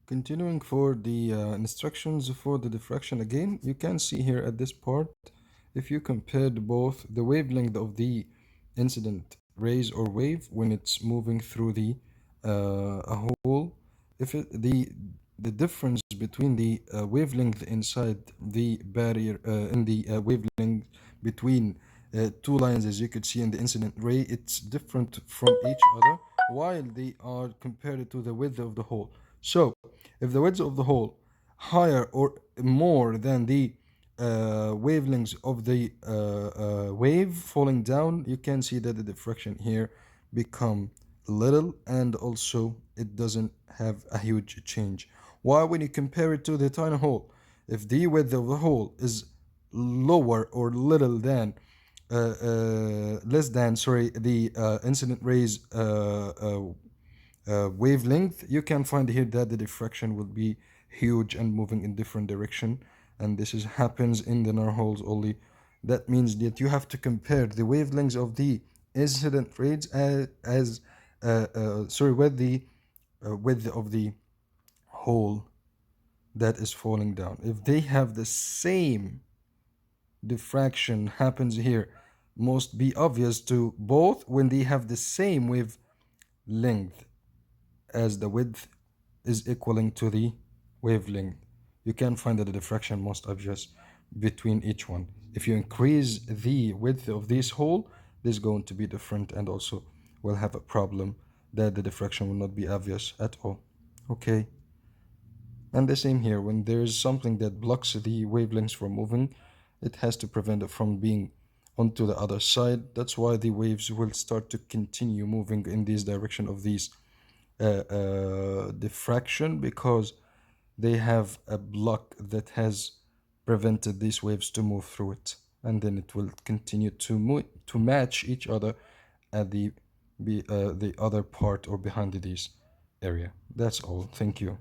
Continuing for the instructions for the diffraction again, you can see here at this part, if you compared both the wavelength of the incident rays or wave when it's moving through the a hole, if it, the difference between the wavelength inside the barrier in the wavelength between two lines, as you could see in the incident ray, it's different from each other while they are compared to the width of the hole. So if the width of the hole higher or more than the wavelengths of the wave falling down, you can see that the diffraction here become little, and also it doesn't have a huge change. While when you compare it to the tiny hole, if the width of the hole is lower or little than less than, sorry, the incident rays wavelength, you can find here that the diffraction will be huge and moving in different direction, and this is happens in the narrow holes only. That means that you have to compare the wavelengths of the incident rays as sorry, with the width of the hole that is falling down. If they have the same diffraction happens here, must be obvious to both when they have the same wavelength, as the width is equaling to the wavelength. You can find that the diffraction most obvious between each one. If you increase the width of this hole, this is going to be different, and also will have a problem that the diffraction will not be obvious at all. Okay. And the same here, when there is something that blocks the wavelengths from moving, it has to prevent it from being onto the other side. That's why the waves will start to continue moving in this direction of these diffraction, because they have a block that has prevented these waves to move through it, and then it will continue to move to match each other at the other part or behind this area. That's all. Thank you.